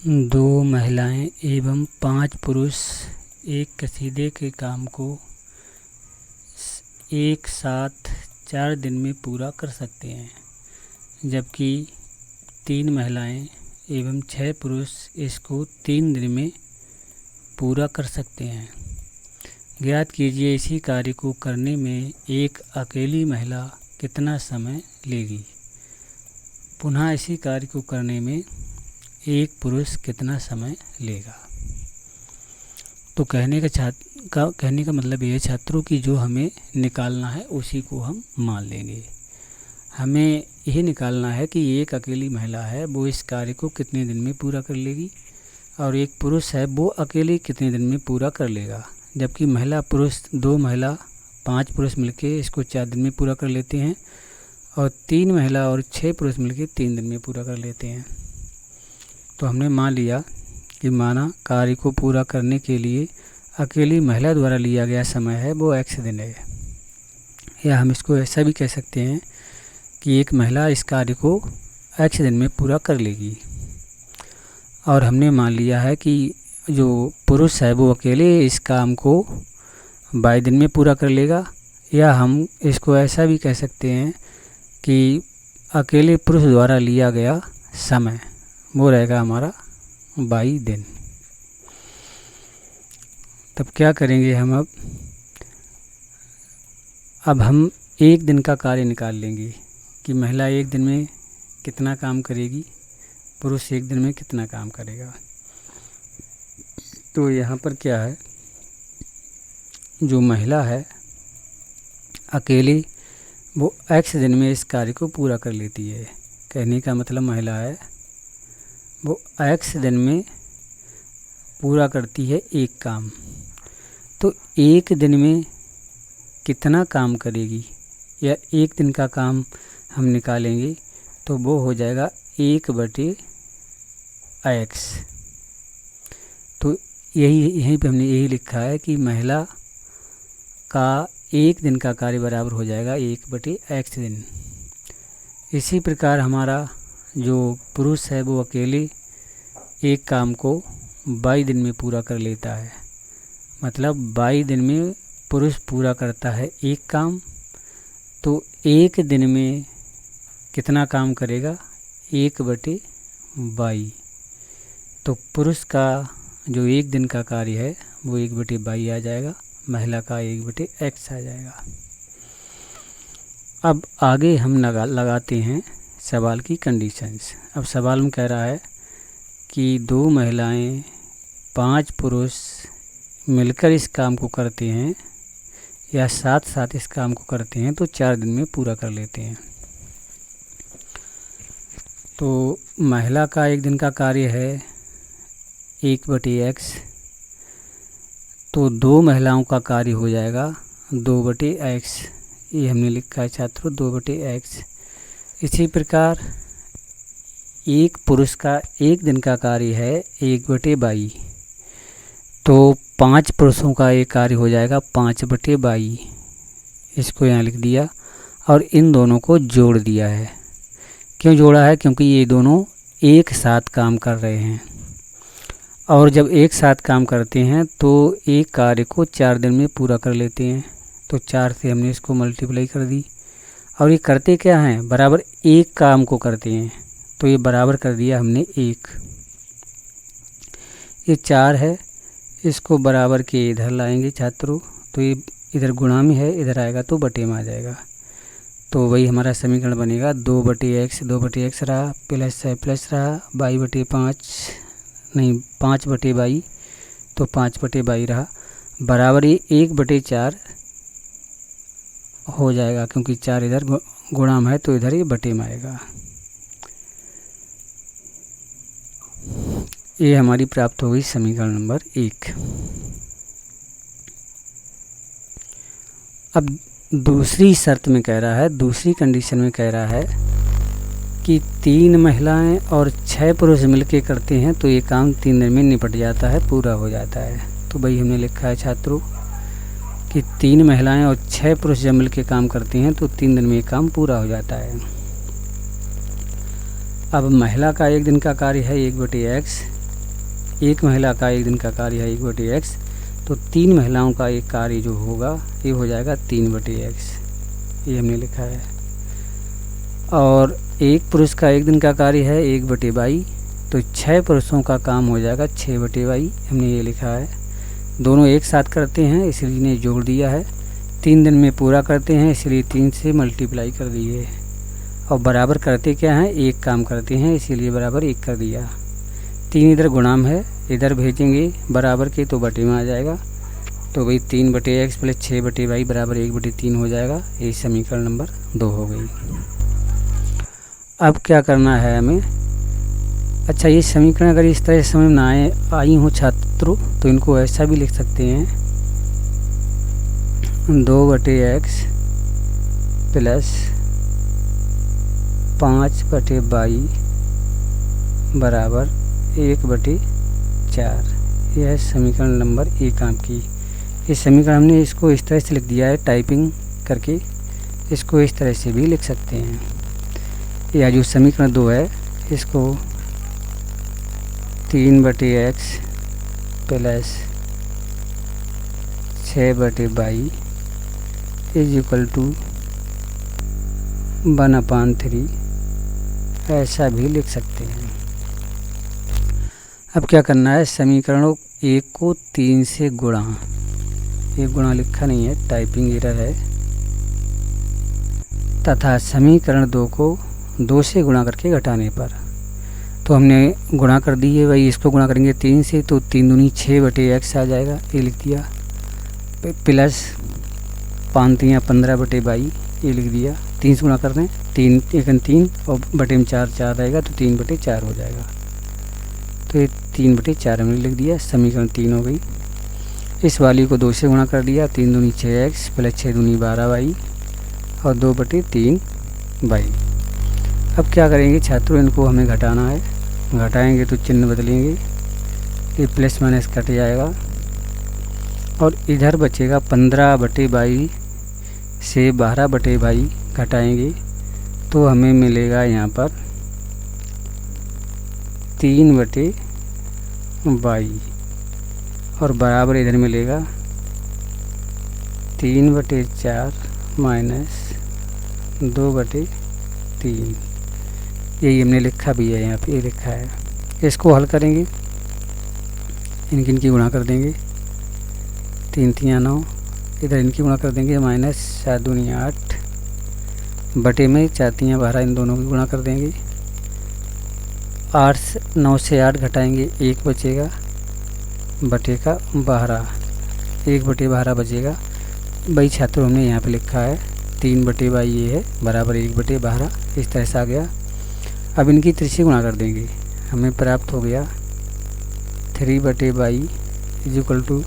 दो महिलाएं एवं 5 पुरुष एक कसीदे के काम को एक साथ 4 दिन में पूरा कर सकते हैं, जबकि 3 महिलाएं एवं 6 पुरुष इसको 3 दिन में पूरा कर सकते हैं। ज्ञात कीजिए इसी कार्य को करने में एक अकेली महिला कितना समय लेगी। पुनः इसी कार्य को करने में एक पुरुष कितना समय लेगा। तो कहने का मतलब ये है छात्रों की जो हमें निकालना है उसी को हम मान लेंगे। हमें यही निकालना है कि एक अकेली महिला है वो इस कार्य को कितने दिन में पूरा कर लेगी और एक पुरुष है वो अकेले कितने दिन में पूरा कर लेगा। जबकि महिला पुरुष 2 महिला 5 पुरुष मिलके इसको 4 दिन में पूरा कर लेते हैं और 3 महिला और 6 पुरुष मिलके 3 दिन में पूरा कर लेते हैं। तो हमने मान लिया कि माना कार्य को पूरा करने के लिए अकेली महिला द्वारा लिया गया समय है वो x दिन है। या हम इसको ऐसा भी कह सकते हैं कि एक महिला इस कार्य को x दिन में पूरा कर लेगी। और हमने मान लिया है कि जो पुरुष है वो अकेले इस काम को 22 दिन में पूरा कर लेगा। या हम इसको ऐसा भी कह सकते हैं कि अकेले पुरुष द्वारा लिया गया समय वो रहेगा हमारा 22 दिन। तब क्या करेंगे हम अब हम एक दिन का कार्य निकाल लेंगे कि महिला एक दिन में कितना काम करेगी, पुरुष एक दिन में कितना काम करेगा। तो यहाँ पर क्या है, जो महिला है अकेले वो x दिन में इस कार्य को पूरा कर लेती है। कहने का मतलब महिला है वो x दिन में पूरा करती है एक काम। तो एक दिन में कितना काम करेगी या एक दिन का काम हम निकालेंगे तो वो हो जाएगा 1/x। तो यहीं पे हमने यही लिखा है कि महिला का एक दिन का कार्य बराबर हो जाएगा 1/x दिन। इसी प्रकार हमारा जो पुरुष है वो अकेले एक काम को 22 दिन में पूरा कर लेता है। मतलब 22 दिन में पुरुष पूरा करता है एक काम। तो एक दिन में कितना काम करेगा, 1/22। तो पुरुष का जो एक दिन का कार्य है वो 1/22 आ जाएगा, महिला का 1/x आ जाएगा। अब आगे हम लगाते हैं सवाल की कंडीशंस। अब सवाल में कह रहा है कि 2 महिलाएं 5 पुरुष मिलकर इस काम को करते हैं या साथ साथ इस काम को करते हैं तो 4 दिन में पूरा कर लेते हैं। तो महिला का एक दिन का कार्य है 1/x। तो 2 महिलाओं का कार्य हो जाएगा 2/x। ये हमने लिखा है छात्रों 2/x। इसी प्रकार एक पुरुष का एक दिन का कार्य है 1/22। तो 5 पुरुषों का एक कार्य हो जाएगा 5/22। इसको यहाँ लिख दिया और इन दोनों को जोड़ दिया है। क्यों जोड़ा है, क्योंकि ये दोनों एक साथ काम कर रहे हैं और जब एक साथ काम करते हैं तो एक कार्य को 4 दिन में पूरा कर लेते हैं। तो 4 से हमने इसको मल्टीप्लाई कर दी और ये करते क्या हैं, बराबर एक काम को करते हैं। तो ये बराबर कर दिया हमने 1। ये 4 है, इसको बराबर के इधर लाएंगे छात्रों। तो ये इधर गुणा में है, इधर आएगा तो बटे में आ जाएगा। तो वही हमारा समीकरण बनेगा 2/x। 2/x रहा, प्लस है प्लस रहा, 22/5 नहीं 5/22। तो 5/22 रहा, बराबर ये 1/4 हो जाएगा, क्योंकि 4 इधर गुणा में है तो इधर ये बटे में आएगा। ये हमारी प्राप्त हो गई समीकरण नंबर 1। अब दूसरी शर्त में कह रहा है, दूसरी कंडीशन में कह रहा है कि 3 महिलाएं और 6 पुरुष मिलके करते हैं तो ये काम 3 दिन में निपट जाता है, पूरा हो जाता है। तो भाई हमने लिखा है छात्रों कि 3 महिलाएं और 6 पुरुष जब मिलके काम करते हैं तो 3 दिन में ये काम पूरा हो जाता है। अब महिला का एक दिन का कार्य है 1/x। एक महिला का एक दिन का कार्य है 1/x, तो 3 महिलाओं का एक कार्य जो होगा ये हो जाएगा 3/x, ये हमने लिखा है। और एक पुरुष का एक दिन का कार्य है 1/22, तो 6 पुरुषों का काम हो जाएगा 6/22, हमने ये लिखा है। दोनों एक साथ करते हैं इसलिए इन्हें जोड़ दिया है। 3 दिन में पूरा करते हैं इसलिए 3 से मल्टीप्लाई कर दिए। और बराबर करते क्या हैं, एक काम करते हैं इसीलिए बराबर 1 कर दिया। 3 इधर गुणाम है, इधर भेजेंगे बराबर के तो बटे में आ जाएगा। तो भाई 3/x प्लस 6/22 बराबर 1/3 हो जाएगा। ये समीकरण नंबर 2 हो गई। अब क्या करना है हमें, अच्छा ये समीकरण अगर इस तरह से समझ में आई हो छात्रों तो इनको ऐसा भी लिख सकते हैं 2/x प्लस 5/22 बराबर 1/4। यह है समीकरण नंबर 1 आपकी। इस समीकरण हमने इसको इस तरह से लिख दिया है टाइपिंग करके, इसको इस तरह से भी लिख सकते हैं। या जो समीकरण 2 है इसको 3/x plus 6/22 is equal to 1/3 ऐसा भी लिख सकते हैं। अब क्या करना है, समीकरणों 1 को 3 से गुणा, एक गुणा लिखा नहीं है टाइपिंग एरर है, तथा समीकरण 2 को 2 से गुणा करके घटाने पर, तो हमने गुणा कर दी है भाई, इसको गुणा करेंगे 3 से तो 3 दूनी 6/x आ जाएगा, ये लिख दिया। प्लस 5 3 15/22 ये लिख दिया। 3 से गुणा कर दें, 3 1 3 और बटे में 4 4 रहेगा तो 3/4 हो जाएगा। तो ये 3/4 हमने लिख दिया, समीकरण 3 हो गई। इस वाली को 2 से गुणा कर दिया, 3 दूनी 6x प्लस 6 दूनी 12y और 2/3y। अब क्या करेंगे छात्रों, इनको हमें घटाना है, घटाएंगे तो चिन्ह बदलेंगे, ये प्लस माइनस कट जाएगा और इधर बचेगा 15/22 से 12/22 घटाएंगे तो हमें मिलेगा यहाँ पर 3/22 और बराबर इधर मिलेगा 3/4 माइनस 2/3। यही हमने लिखा भी है, यहाँ पे ये लिखा है। इसको हल करेंगे, इनकी गुणा कर देंगे, 3 3 9, इधर इनकी गुणा कर देंगे, माइनस 7 दूनी 8 बटे में 4 3 12, इन दोनों की गुणा कर देंगे। 9 से 8 घटाएंगे, 1 बचेगा बटे का 12, 1/12 बचेगा। भाई छात्रों हमने यहाँ पे लिखा है 3/22 ये है बराबर 1/12, इस तरह से आ गया। अब इनकी त्रिशी गुणा कर देंगे, हमें प्राप्त हो गया 3/22 इज इक्वल टू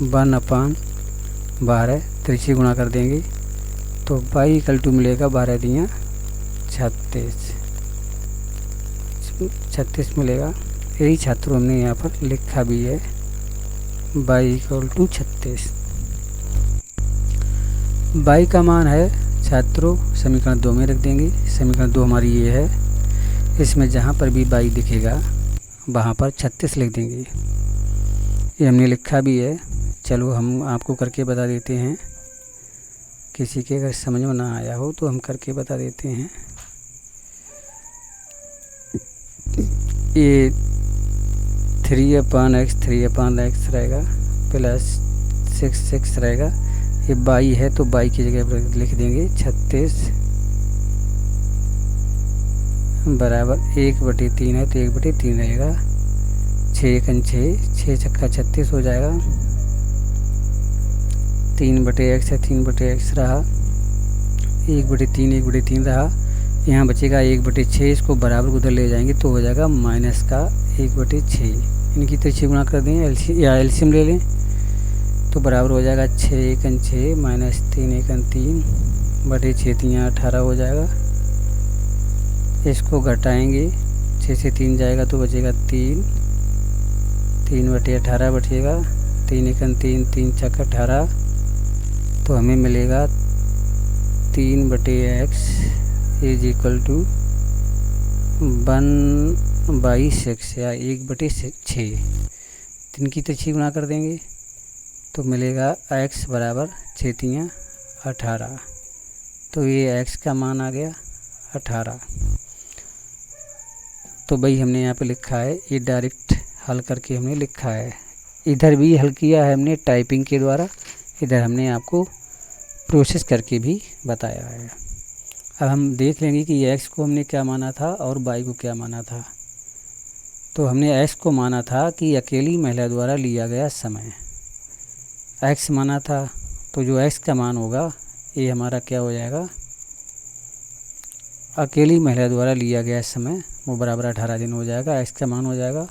1/12। त्रिशी गुणा कर देंगे तो 22 इक्वल टू मिलेगा 12 दिया 36 मिलेगा। यही छात्रों हमने यहाँ पर लिखा भी है 22 इक्वल टू 36। 22 का मान है छात्रों समीकरण 2 में रख देंगे। समीकरण 2 हमारी ये है, इसमें जहाँ पर भी 22 दिखेगा वहाँ पर 36 लिख देंगे, ये हमने लिखा भी है। चलो हम आपको करके बता देते हैं, किसी के अगर समझ में ना आया हो तो हम करके बता देते हैं। ये 3/x रहेगा प्लस 6 रहेगा, ये 22 है तो 22 की जगह पर लिख देंगे 36 बराबर 1/3 है तो 1/3 रहेगा। 6 6 छक्का 36 हो जाएगा। 3/x है 3/x रहा, 1/3 रहा, यहाँ बचेगा 1/6। इसको बराबर उधर ले जाएंगे तो हो जाएगा माइनस का 1/6। इनकी त्रिछी गुणा कर दें या एलसीएम ले लें तो बराबर हो जाएगा 6 1 6 माइनस 3 1 3 बटे 6 3 18 हो जाएगा। इसको घटाएंगे, 6 से 3 जाएगा तो बचेगा 3/18 बचेगा। 3 1 3 3 6 18 तो हमें मिलेगा 3/x इज इक्वल टू 1/6 या 1/6। 3 की तिरछी गुणा कर देंगे तो मिलेगा x बराबर 6 तियाँ 18। तो ये x का मान आ गया 18। तो भाई हमने यहाँ पे लिखा है, ये डायरेक्ट हल करके हमने लिखा है। इधर भी हल किया है हमने टाइपिंग के द्वारा, इधर हमने आपको प्रोसेस करके भी बताया है। अब हम देख लेंगे कि x को हमने क्या माना था और y को क्या माना था। तो हमने x को माना था कि अकेली महिला द्वारा लिया गया समय, x माना था। तो जो x का मान होगा ये हमारा क्या हो जाएगा, अकेली महिला द्वारा लिया गया समय वो बराबर 18 दिन हो जाएगा, x का मान हो जाएगा।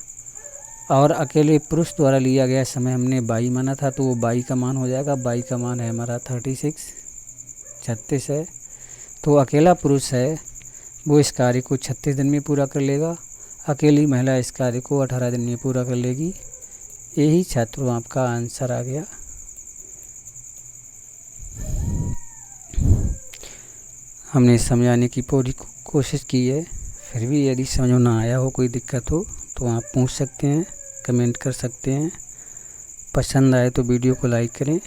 और अकेले पुरुष द्वारा लिया गया समय हमने 22 माना था, तो वो 22 का मान हो जाएगा। 22 का मान है हमारा 36 है। तो अकेला पुरुष है वो इस कार्य को 36 दिन में पूरा कर लेगा, अकेली महिला इस कार्य को 18 दिन में पूरा कर लेगी। यही छात्रों आपका आंसर आ गया। हमने समझाने की पूरी कोशिश की है, फिर भी यदि समझ में ना आया हो, कोई दिक्कत हो तो आप पूछ सकते हैं, कमेंट कर सकते हैं। पसंद आए तो वीडियो को लाइक करें,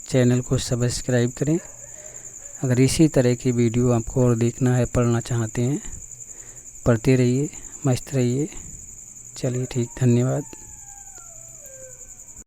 चैनल को सब्सक्राइब करें। अगर इसी तरह की वीडियो आपको और देखना है, पढ़ना चाहते हैं, पढ़ते रहिए, मस्त रहिए। चलिए ठीक, धन्यवाद।